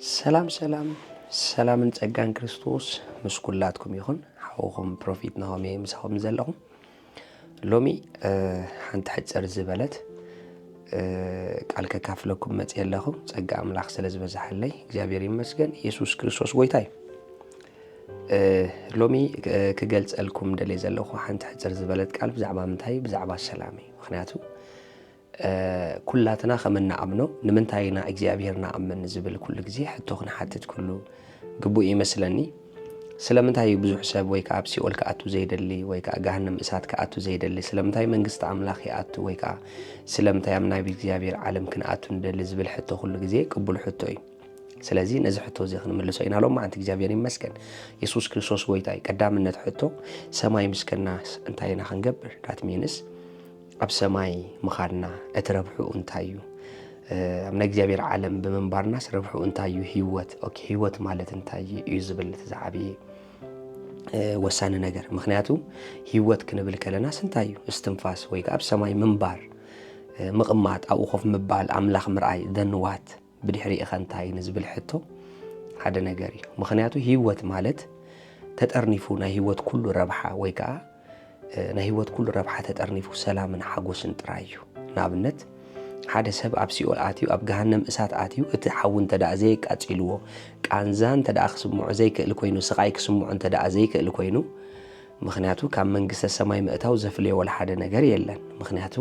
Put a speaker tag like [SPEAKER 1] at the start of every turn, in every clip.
[SPEAKER 1] سلام سلام نتقان كريستوس مسكولاتكم يخون حوهم بروفيت نهامي مسحوم زلهم لومي حنت حجر زبالت قال ككافلكم متيل لهم تقا املاح سلز بزحلي እግዚአብሔር ይመስገን ኢየሱስ ክርስቶስ ጎይታይ لومي كገልጽ الكم دلي زلخو حنت حجر زبالت قال بزعبا منتاي بزعبا سلامي مخنياتو كلاتنا خمنا أمنو نمنتاينا إجابيرنا أمن زبل كل جزء حتى خن حتى كله قبوي مثلني سلامتاي بزح حساب ويكا أبسي أول كأتو زيد اللي ويكا جهنم إسات كأتو زيد اللي سلامتاي من قصة أملاخي أتو ويكا سلامتاي أمناي بإجابير عالم كن أتو ندل زبل حتى كل جزء قبول حتوي سلازين نزح حتو زي خن ملسوين علوم مع إجابيرين مسكن يسوع كريستوس ويتاي قدام النت حتو سماي مسكن ناس انتاينا خنجبر رات مينس أب سماي مخارنا اتربحو انتايو امنا እግዚአብሔር ዓለም በመንባርና ስረብحو እንታዩ ህይወት ኦኬ ህይወት ማለት እንታዩ ይዝብል ተዛዓቢ ወሳነ ነገር ምክንያቱም ህይወት ክንብል ከለና ስንታዩ እስትንፋስ ወይ ካብ ሰማይ መንባር መቅማጥ አው ኾፍ መባል አምላኽ ምርአይ ደንዋት ብድሕሪ እኸንታይ ንዝብል ሕቶ ሓደ ነገር እዩ ምክንያቱ ህይወት ማለት ተጠርኒፉ ናይ ህይወት ኩሉ ረብሓ ወይ ከዓ ናይ ህይወት ኩሉ ረብሓ ተጠርኒፉ ሰላምን ሓጎስን ጥራዩ ናብነት ሓደ ሰብ ኣብ ሲኦል ኣትዩ ኣብ ገሃነም እሳት ኣትዩ እቲ ሓውን ተዳኣ ዘይቃፂልዎ ቃንዛን ተዳኣ ክስምዖ ዘይክእል ኮይኑ ስቃይ ክስምዖ ተዳኣ ዘይክእል ኮይኑ ምክንያቱ ካብ መንግስተ ሰማይ ምእታው ዘፍልዮ ወላ ሓደ ነገር የለን ምክንያቱ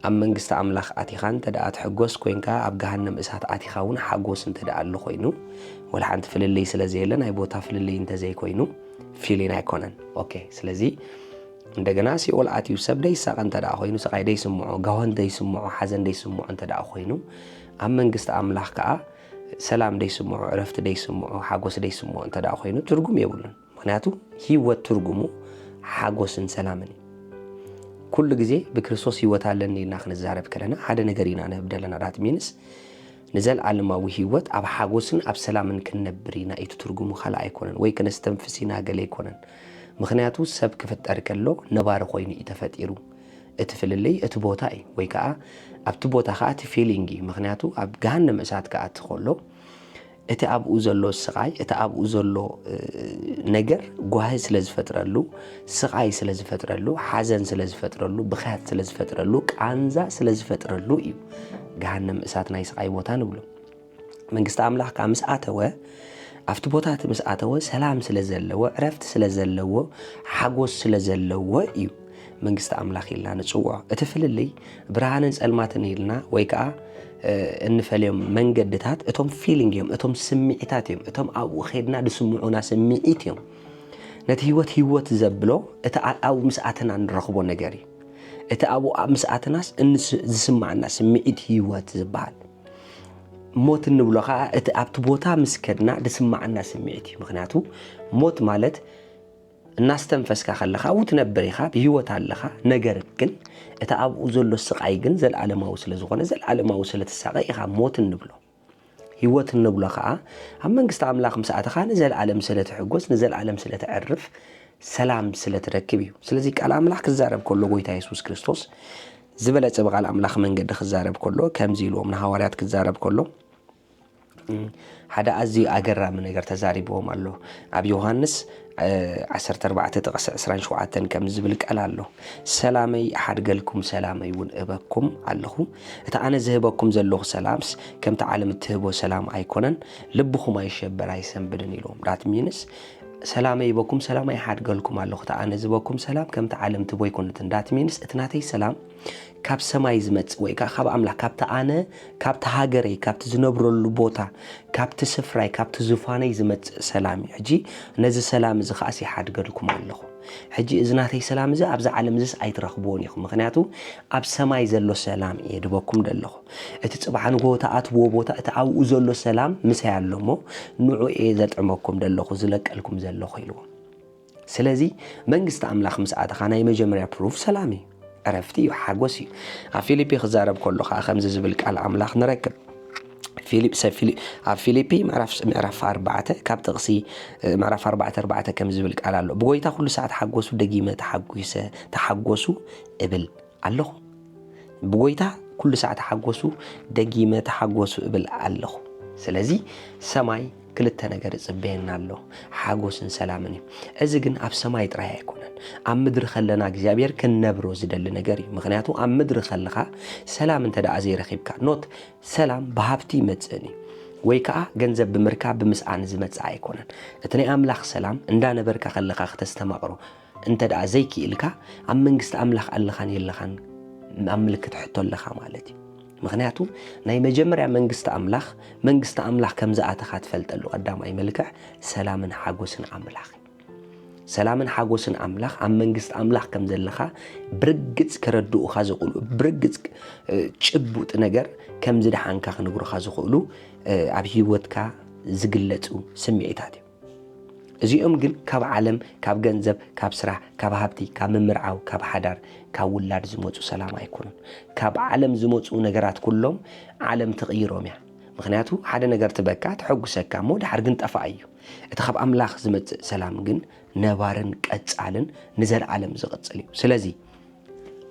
[SPEAKER 1] ኣብ መንግስተ ኣምላኽ ኣቲኻን ተዳኣ ትሕጎስ ኮይንካ ኣብ ገሃነም እሳት ኣቲኻውን ሓጎስን ተዳኣ ኣሎ ኮይኑ ወላ ሓንቲ ፍልልይ ስለዘየለ ናይ ቦታ ፍልልይ እንተዘይ ኮይኑ ፊሊን ኣይኮነን ኦኬ ስለዚ እንደገና ሲኦል አትዩ ሰብ ደይ ሳቀን ተዳኣ ኮይኑ ስቃይ ደይ ስምዖ ጋወን ደይ ስምዖ ሓዘን ደይ ስምዖ ተዳኣ ኮይኑ ኣብ መንግስት ኣምላኽ ከዓ ሰላም ደይ ስምዖ ዕረፍቲ ደይ ስምዖ ሓጎስ ደይ ስምዖ ተዳኣ ኮይኑ ትርጉም የብሉን ምክንያቱ ህይወት ትርጉሙ ሓጎስን ሰላምን ኩሉ ግዜ ብክርስቶስ ህይወት ኣለኒ ኢልና ክንዛረብ ከለና ሓደ ነገር ኢና ነብደለና ራት ሚንስ ንዘለዓለማዊ ህይወት ኣብ ሓጎስን ኣብ ሰላምን ክንነብር ኢና እቲ ትርጉሙ ካልእ ኣይኮነን ወይ ከነስተንፍስ ኢና ገለ ኣይኮነን ምክንያቱ ሰብ ክፍጠር ከሎ ነባር ኮይኑ ይተፈጢሩ እቲ ፍልልይ እቲ ቦታ እዩ ወይ ከዓ ኣብቲ ቦታ ከዓ እቲ ፊሊንግ እዩ ምክንያቱ ኣብ ገሃነም እሳት ከዓ ትኸሎ እቲ ኣብኡ ዘሎ ስቃይ እቲ ኣብኡ ዘሎ ነገር ጓሂ ስለዝፈጥረሉ ስቃይ ስለዝፈጥረሉ ሓዘን ስለዝፈጥረሉ ብኻት ስለዝፈጥረሉ ቃንዛ ስለዝፈጥረሉ እዩ ገሃነም እሳት ናይ ስቃይ ቦታ ንብሎ መንግስቲ ኣምላኽ ከዓ ምስ ኣተወ ኣብቲ ቦታ ምስኣተወ ሰላም ስለዘለዎ ዕረፍት ስለዘለዎ ሓጎስ ስለዘለዎ እዩ መንግስቲ ኣምላኽ ኢልና ንጽውዖ እቲ ፍልልይ ብርሃንን ጸልማትን ኢልና ወይ ከዓ እንፈልዮም መንገድታት እቶም ፊሊንግ እዮም እቶም ስምዒታት እዮም እቶም ኣብኡ ኸድና ድስምዑና ስምዒት እዮም ነቲ ህይወት ዘብሎ እቲ ኣብኡ ምስኣተና ንረኽቦ ነገር እዩ እቲ ኣብኡ ምስኣተናስ ዝስማዓና ስምዒት ህይወት ዝበሃል ሞት ንብሎ ከዓ እቲ ኣብቲ ቦታ ምስከድና ድስማዓና ስምዒት እዩ ምክንያቱ ሞት ማለት እናስተንፈስካ ከለኻ ውትነብር ኢኻ ብህይወት ኣለኻ ነገር ግን እቲ ኣብኡ ዘሎ ስቃይ ግን ዘለዓለማዊ ስለዝኾነ ዘለዓለማዊ ስለተሳቀይ ኢኻ ሞት ንብሎ ህይወት ንብሎ ከዓ ኣብ መንግስቲ ኣምላኽ ምስኣተኻ ንዘለዓለም ስለትሕጎስ ንዘለዓለም ስለትዕርፍ ሰላም ስለትረክብ እዩ ስለዚ ቃል ኣምላኽ ክዛረብ ከሎ ጎይታ ኢየሱስ ክርስቶስ ዝበለጸ በቃል ኣምላኽ መንገዲ ክዛረብ ከሎ ከምዚ ኢልዎም ንሐዋርያት ክዛረብ ከሎ ሓደ ኣዝዩ ኣገራሚ ነገር ተዛሪብዎም ኣሎ ኣብ ዮሐንስ 14:27 ከም ዝብል ቃል ኣሎ ሰላመይ ሓድገልኩም ሰላመይ እውን እበኩም ኣለኹ እቲ ኣነ ዝህበኩም ዘለኹ ሰላምስ ከምቲ ዓለም እትህቦ ሰላም ኣይኮነን ልብኹም ኣይሸበር ኣይሰንብድን ኢሎም ዳት ሚንስ ሰላመይ ይበኩም ሰላመይ ሓድገልኩም ኣለኹ እቲ ኣነ ዝህበኩም ሰላም ከምቲ ዓለም ትህቦ ኣይኮነን ዳት ሚንስ እቲ ናተይ ሰላም ካብ ሰማይ ዝመጽእ ወይ ከዓ ካብ ኣምላኽ ካብቲ ኣነ ካብቲ ሃገረይ ካብቲ ዝነብረሉ ቦታ ካብቲ ስፍራይ ካብቲ ዝፋነይ ዝመጽእ ሰላም እዩ ሕጂ ነዚ ሰላም እዚ ከዓ ሲሓድገልኩም ኣለኹ ሕጂ እዚ ናተይ ሰላም እዚ ኣብዚ ዓለም እዚ ኣይትረኽብዎን ኢኹም ምክንያቱ ኣብ ሰማይ ዘሎ ሰላም እየ ድበኩም ደለኹ እቲ ጽባሕ ንጎ ተኣትዎ ቦታ እቲ ኣብኡ ዘሎ ሰላም ምሳይ ኣሎ እሞ ንዑ እየ ዘጥዕመኩም ደለኹ ዝለቀልኩም ዘለኹ ኢልዎ ስለዚ መንግስቲ ኣምላኽ ምስኣተኻ ናይ መጀመርያ ፕሩፍ ሰላም እዩ عرفتي وحاجوسي فيليبي خزارب كله خمس زبل قال أملاخ نركب فيليبي معرف 4 كاب تغسي معرف 4 كم زبل قال له بقويتا كل ساعة حاجوسو دقيمة تحاجوسو قبل الله بقويتا كل ساعة تحاجوسو دقيمة تحاجوسو قبل الله ስለዚህ ሰማይ ክልተ ነገር ጽበየና ኣሎ ሓጎስን ሰላምን እዩ እዚ ግን ኣብ ሰማይ ጥራይ ኣይኮነን ኣብ ምድሪ ከለና እግዚአብሔር ክንነብሮ ዝደሊ ነገር እዩ ምክንያቱ ኣብ ምድሪ ከለኻ ሰላም እንተደኣ ዘይረኺብካ ኖት ሰላም ብሃብቲ ይመጽእኒ ወይ ከዓ ገንዘብ ብምርካብ ብምስኣን ዝመጽእ ኣይኮነን እቲ ናይ ኣምላኽ ሰላም እንዳነበርካ ከለኻ ከተስተማቕሮ እንተደኣ ዘይክኢልካ ኣብ መንግስቲ ኣምላኽ ኣለኻን የለኻን ኣብ ምልክት ሕቶ ኣለኻ ማለት እዩ ምክንያቱ ናይ መጀመርያ መንግስቲ ኣምላኽ ከም ዝኣተኻ ትፈልጠሉ ቀዳማይ መልክዕ ሰላምን ሓጎስን ኣምላኽ ሰላምን ሓጎስን ኣምላኽ ኣብ መንግስቲ ኣምላኽ ከም ዘለኻ ብርግጽ ከረድኡኻ ዝኽእሉ ብርግጽ ጭቡጥ ነገር ከም ዝደሓንካ ክንግሩኻ ዝኽእሉ ኣብ ህይወትካ ዝግለጹ ስምዒታት እዩ እዚኦም ግን ካብ ዓለም ካብ ገንዘብ ካብ ስራሕ ካብ ሃብቲ ካብ ምምርዓው ካብ ሓዳር ካብ ውላድ ዝመጹ ሰላም ኣይኮኑን ካብ ዓለም ዝመጹ ነገራት ኩሎም ዓለም ተቕይሮም እያ ምክንያቱ ሓደ ነገር ትበካ ትሐጉሰካ ሞ ድሓር ግን ጠፋእ እዩ እቲ ካብ ኣምላኽ ዝመጽእ ሰላም ግን ነባርን ቀጻልን ንዘለዓለም ዝቕጽል እዩ ስለዚ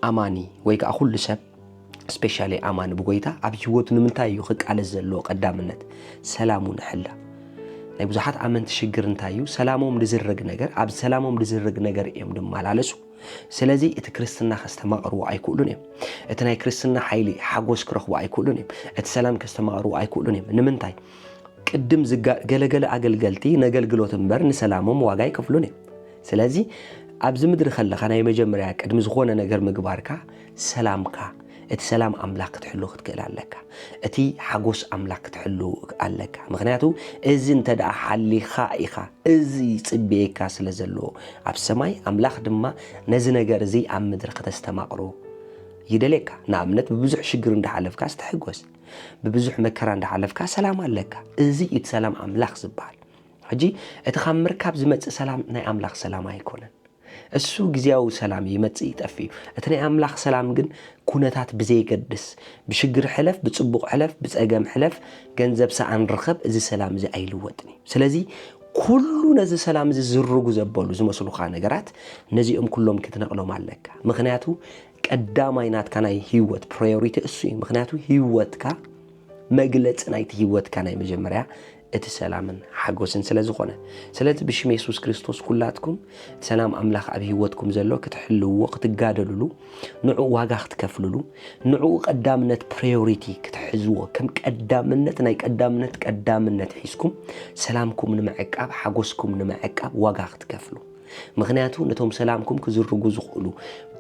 [SPEAKER 1] ኣማኒ ወይ ከዓ ኩሉ ሰብ ስፔሻሊ ኣማኒ ብጎይታ ኣብ ህይወቱ ንምንታይ እዩ ክቃለስ ዘለዎ ቀዳምነት ሰላሙ ንሕላ ናይ ብዙሓት ኣመንቲ ሽግር እንታይ እዩ ሰላሞም ዝዝርግ ነገር ኣብ ሰላሞም ዝዝርግ ነገር እዮም ድማላለሱ ስለዚ እቲ ክርስትና ከስተማቕርዎ ኣይክእሉን እዮም እቲ ናይ ክርስትና ሓይሊ ሓጎስ ክረኽቡ ኣይክእሉን እዮም እቲ ሰላም ከስተማቕርዎ ኣይክእሉን እዮም ንምንታይ ቅድም ገለገለ ኣገልገልቲ ነገልግሎት እምበር ንሰላሞም ዋጋ ይከፍሉን እዮም ስለዚ ኣብዚ ምድሪ ከለኻ ናይ መጀመርያ ቅድሚ ዝኾነ ነገር ምግባርካ ሰላምካ እቲ ሰላም ኣምላኽ ክትሕሉ ክትክእል ኣለካ እቲ ሓጎስ ኣምላኽ ክትሕሉ ኣለካ ምክንያቱ እዚ እንተደኣ ሓሊኻ ኢኻ እዚ ጽቤካ ስለ ዘለዎ ኣብ ሰማይ ኣምላኽ ድማ ነዚ ነገር እዚ ኣብ ምድሪ ከተስተማቕሮ ይደለካ ንኣብነት ብብዙሕ ሽግር እንዳሓለፍካ ስትሕጎስ ብብዙሕ መከራ እንዳሓለፍካ ሰላም ኣለካ እዚ እቲ ሰላም ኣምላኽ ዝበሃል ሕጂ እቲ ካብ ምርካብ ዝመጽእ ሰላም ናይ ኣምላኽ ሰላም ኣይኮነን እሱ ግዚያዊ ሰላም ይመጽእ ይጠፊ እቲ ናይ ኣምላኽ ሰላም ግን ኩነታት ብዘይገድስ ብሽግር ሕለፍ ብጽቡቕ ሕለፍ ብጸገም ሕለፍ ገንዘብ ሰኣን ረኸብ እዚ ሰላም እዚ ኣይልወጥኒ ስለዚ ኩሉ ነዚ ሰላም እዚ ዝርጉ ዘበሉ ዝመስሉኻ ነገራት ነዚኦም ኩሎም ክትነቕሎም ኣለካ ምክንያቱ ቀዳማይ ናትካ ናይ ህይወት ፕራዮሪቲ እሱ እዩ ምክንያቱ ህይወትካ መግለጽ ናይቲ ህይወትካ ናይ መጀመርያ እቲ ሰላምን ሓጎስን ስለ ዝኾነ ስለዚ ብሽም ኢየሱስ ክርስቶስ ኩላትኩም ሰላም ኣምላኽ ኣብ ህይወትኩም ዘሎ ክትሕልዎ ክትጋደልሉ ንዑ ዋጋ ክትከፍልሉ ንዑ ቀዳምነት ፕራዮሪቲ ክትሕዝዎ ከም ቀዳምነት ናይ ቀዳምነት ሒዝኩም ሰላምኩም ንምዕቃብ ሓጎስኩም ንምዕቃብ ዋጋ ክትከፍሉ ምክንያቱ ነቶም ሰላምኩም ክዝርጉ ዝኽእሉ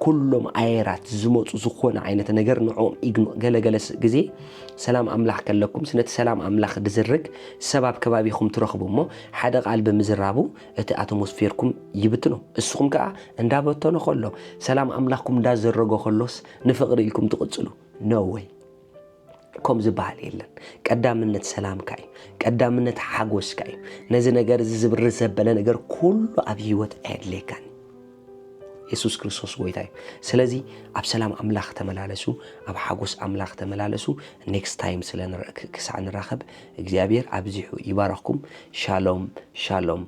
[SPEAKER 1] ኩሎም ኣየራት ዝመጹ ዝኾነ ዓይነት ነገር ንዖም ገለገለ ግዜ ሰላም ኣምላኽ ከለኩም ስነቲ ሰላም ኣምላኽ ድዝርግ ሰባብ ከባቢኹም ትረኽቡ እሞ ሓደ ቃል ብምዝራቡ እቲ ኣትሞስፌርኩም ይብትኑ እስኹም ከዓ እንዳበተኖ ከሎ ሰላም ኣምላኽኩም እንዳዘረጎ ከሎስ ንፍቕሪ ኢልኩም ትቕጽሉ ኖ ወይ ከም ዝበሃል የለን ቀዳምነት ሰላምካ እዩ ቀዳምነት ሓጎስካ እዩ ነዚ ነገር ዝብር ዘበለ ነገር ኩሉ ኣብ ህይወት ኣየድልየካን ኢየሱስ ክርስቶስ ጎይታ እዩ ስለዚ ኣብ ሰላም ኣምላኽ ተመላለሱ ኣብ ሓጎስ ኣምላኽ ተመላለሱ ኔክስት ታይም ክሳዕ ንራኸብ እግዚአብሔር ኣብዚሑ ይባረኽኩም ሻሎም ሻሎም